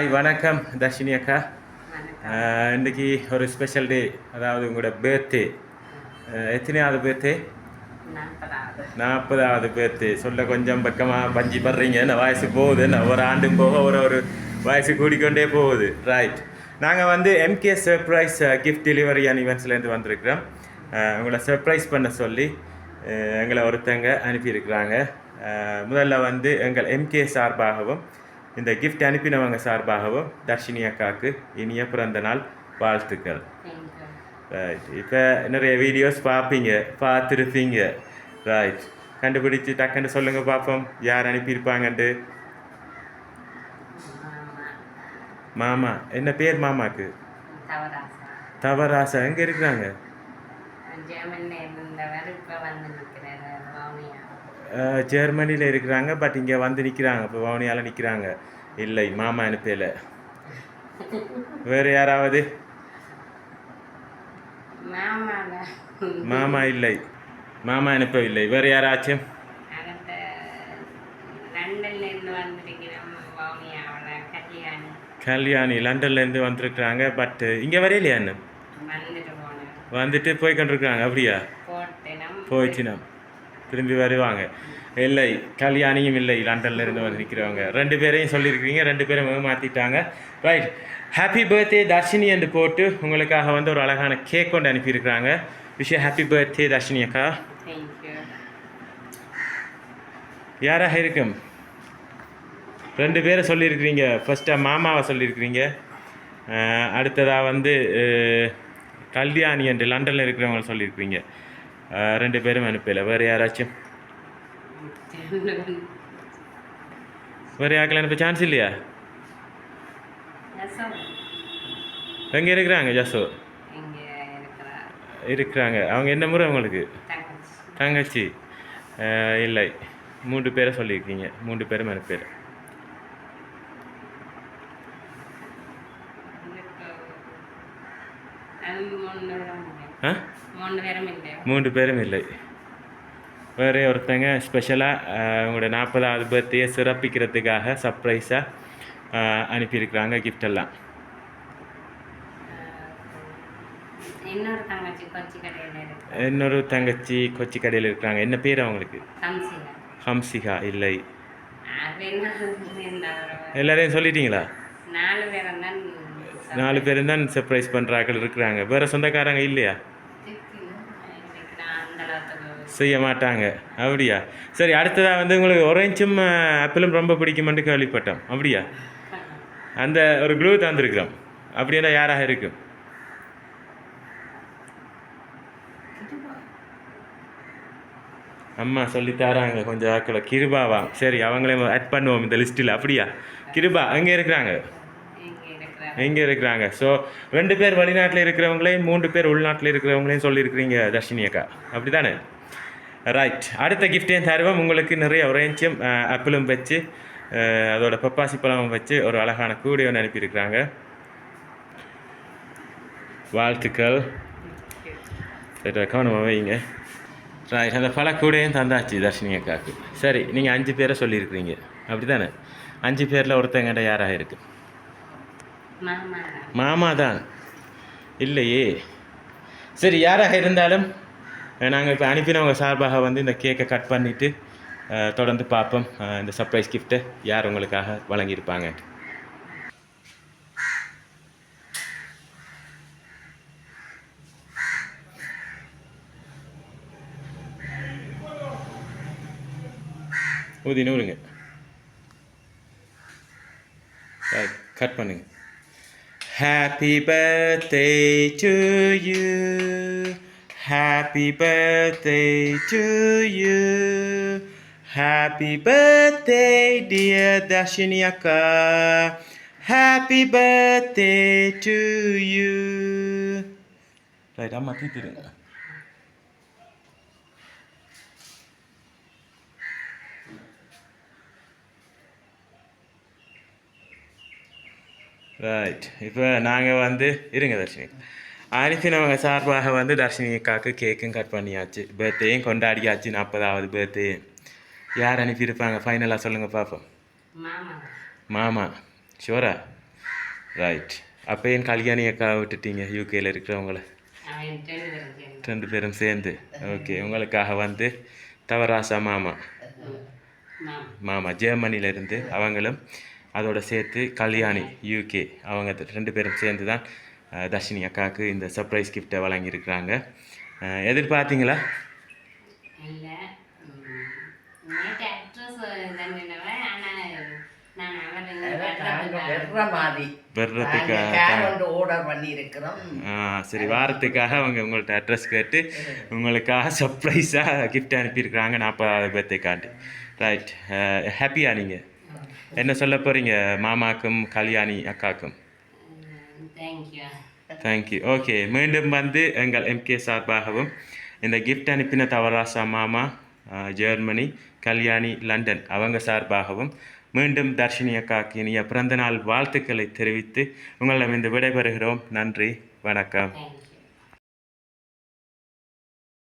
Hi வணக்கம் தர்ஷினி அக்கா. வணக்கம். இன்றைக்கி ஒரு ஸ்பெஷல் டே, அதாவது உங்களோட பர்த்டே. எத்தனையாவது பர்த்டே? 40வது. 40வது பர்த்டே. சொல்ல கொஞ்சம் பக்கமாக பஞ்சி படுறீங்க. என்ன வயசு போகுது, என்ன ஒரு ஆண்டும் போக ஒரு வயசு கூடிக்கொண்டே போகுது. ரைட், நாங்கள் வந்து MK surprise gift delivery and ஈவெண்ட்ஸ்லேருந்து வந்திருக்கிறோம். உங்களை சர்ப்ரைஸ் பண்ண சொல்லி எங்களை ஒருத்தங்க அனுப்பியிருக்கிறாங்க. முதல்ல வந்து எங்கள் எம்கே சார்பாகவும் இந்த கிஃப்ட் அனுப்பினவங்க சார்பாகவும் தர்ஷினி அக்காவுக்கு இனிய பிறந்த நாள் வாழ்த்துக்கள். ரைட், இப்போ நிறைய வீடியோஸ் பார்த்துருப்பீங்க. ரைட், கண்டுபிடிச்சி டக்குன்னு சொல்லுங்கள் பார்ப்போம் யார் அனுப்பியிருப்பாங்கன்ட்டு. மாமா. என்ன பேர் மாமாக்கு? தவராசா. எங்கே இருக்கிறாங்க? ஜெர்மனியில் இருக்கிறாங்க, பட் இங்கே வந்து நிற்கிறாங்க. இப்போ வவுனியால் நிற்கிறாங்க. இல்லை, மாமா அனுப்பல. வேறு யாராவது? மாமா இல்லை, மாமா அனுப்பவில்லை. வேறு யாராச்சும்? கல்யாணி லண்டன்லேருந்து வந்திருக்கிறாங்க, பட் இங்கே வரையிலையா? என்ன வந்துட்டு போய் கொண்டிருக்கிறாங்க. அப்படியா? போயிடுச்சுனா திரும்பி வருவாங்க. இல்லை, கல்யாணியும் இல்லை, லண்டனில் இருந்து வந்து நிற்கிறவங்க. 2 பேரையும் சொல்லியிருக்கிறீங்க, 2 பேரும் மாற்றிட்டாங்க. ரைட், ஹாப்பி பர்த்டே தர்ஷினி என்று போட்டு உங்களுக்காக வந்து ஒரு அழகான கேக் கொண்டு அனுப்பியிருக்கிறாங்க. விஷயம் ஹாப்பி பர்த்டே தர்ஷினி அக்கா. யாராக இருக்கும்? 2 பேரை சொல்லியிருக்கிறீங்க. ஃபஸ்ட்டாக மாமாவை சொல்லியிருக்கிறீங்க, அடுத்ததாக வந்து கல்யாணி என்று லண்டனில் இருக்கிறவங்க சொல்லியிருக்கிறீங்க. 2 பேரும் அனுப்பல. வேறு யாராச்சும்? வேறு யாருக்கெல்லாம் அனுப்ப சான்ஸ் இல்லையா? எங்கே இருக்கிறாங்க? ஜசோ இருக்கிறாங்க. அவங்க என்ன முறை உங்களுக்கு? தங்கச்சி. இல்லை, 3 பேரை சொல்லியிருக்கீங்க, 3 பேரும் அனுப்பல. மூன்று பேரும் இல்லை. வேறு ஒருத்தங்க ஸ்பெஷலாக உங்களோட 40வது பர்த்டே சிறப்பிக்கிறதுக்காக சர்ப்ரைஸாக அனுப்பியிருக்கிறாங்க கிஃப்டெல்லாம். இன்னொரு தங்கச்சி கொச்சி கடையில் இருக்கிறாங்க. என்ன பேர் அவங்களுக்கு? ஹம்சிகா. இல்லை, எல்லாரையும் சொல்லிட்டீங்களா? 4 பேரும் தான் சர்ப்ரைஸ் பண்ணுறாக்கள் இருக்கிறாங்க. வேறு சொந்தக்காரங்க இல்லையா? செய்ய மாட்டாங்க. அப்படியா? சரி, அடுத்ததாக வந்து உங்களுக்கு ஒரேஞ்சும் ஆப்பிளும் ரொம்ப பிடிக்குமென்று கேள்விப்பட்டோம். அப்படியா? அந்த ஒரு க்ளூ தந்துருக்கிறோம். அப்படின்னா யாராக இருக்கும்? அம்மா சொல்லித்தாராங்க கொஞ்சம் ஆக்களை. கிருபாவா? சரி, அவங்களையும் ஆட் பண்ணுவோம் இந்த லிஸ்ட்டில். அப்படியா? கிருபா அங்கே இருக்கிறாங்க. எங்கே இருக்கிறாங்க? ஸோ 2 பேர் வெளிநாட்டில் இருக்கிறவங்களையும் 3 பேர் உள்நாட்டில் இருக்கிறவங்களையும் சொல்லியிருக்கிறீங்க தர்ஷினி அக்கா. அப்படி தானே? ரைட், அடுத்த கிஃப்டையும் தருவோம் உங்களுக்கு. நிறைய ஒரேஞ்சும் ஆப்பிளும் வச்சு அதோட பப்பாசி பழமும் வச்சு ஒரு அழகான கூடை ஒன்று அனுப்பியிருக்கிறாங்க. வாழ்த்துக்கள். கவனமாக வைங்க. ரைட், அந்த பல கூடையும் தந்தாச்சு தர்ஷினி அக்காவுக்கு. சரி, நீங்கள் 5 பேரை சொல்லியிருக்கிறீங்க. அப்படி தானே? 5 பேரில் ஒருத்தங்கிட்ட யாராக இருக்கு? மாமா தான். இல்லையே. சரி, யாராக இருந்தாலும் நாங்கள் இப்போ அனுப்பினவங்க சார்பாக வந்து இந்த கேக்கை கட் பண்ணிவிட்டு தொடர்ந்து பார்ப்போம் இந்த சர்ப்ரைஸ் கிஃப்ட்டை யார் உங்களுக்காக வழங்கியிருப்பாங்க. ஊதி நூறுங்க. கட் பண்ணுங்க. Happy birthday to you, happy birthday to you, happy birthday dear Dashini akka, happy birthday to you. Right, amma தீத்துடுங்க. ரைட், இப்போ நாங்கள் வந்து இருங்க தர்ஷினி. அனுப்பினவங்க சார்பாக வந்து தர்ஷினி அக்காவுக்கு கேக்கும் கட் பண்ணியாச்சு, பர்த்டேயும் கொண்டாடியாச்சு. 40வது பர்த்டே யார் அனுப்பியிருப்பாங்க ஃபைனலாக சொல்லுங்கள் பார்ப்போம். மாமா. ஷோரா? ரைட். அப்போ என் கல்யாணி அக்கா விட்டுட்டீங்க யூகேல இருக்கிறவங்கள? அவன் 2 பேரும் சேர்ந்து. 2 பேரும் சேர்ந்து. ஓகே, உங்களுக்காக வந்து தவராசா மாமா மாமா. மாமா ஜெர்மனியிலேருந்து அவங்களும் அதோட சேர்த்து கல்யாணி யூகே அவங்க 2 பேரும் சேர்ந்து தான் தர்ஷினி அக்காவுக்கு இந்த சர்ப்ரைஸ் கிஃப்ட்டை வழங்கியிருக்கிறாங்க. எதிர்பார்த்தீங்களா? இல்ல. நேற்று அட்ரஸ் தந்துனவன். ஆனால் நான் ஆர்டர் பண்ணியிருக்கிறோம். சரி, வாரத்துக்காக அவங்க உங்கள்ட்ட அட்ரஸ் கேட்டு உங்களுக்காக சர்ப்ரைஸாக கிஃப்ட் அனுப்பியிருக்கிறாங்க 40வது பர்த்டேக்காண்டி. ரைட். ஹாப்பியா நீங்கள்? என்ன சொல்ல போகிறீங்க மாமாக்கும் கல்யாணி அக்காக்கும்? தேங்க்யூ. தேங்க்யூ. ஓகே, மீண்டும் வந்து எங்கள் எம்கே சார்பாகவும் இந்த கிஃப்ட் அனுப்பின தவராசா மாமா ஜெர்மனி, கல்யாணி லண்டன் அவங்க சார்பாகவும் மீண்டும் தர்ஷினி அக்காக்கு இனிய பிறந்தநாள் வாழ்த்துக்களை தெரிவித்து உங்களிடம் இந்த விடைபெறுகிறோம். நன்றி, வணக்கம்.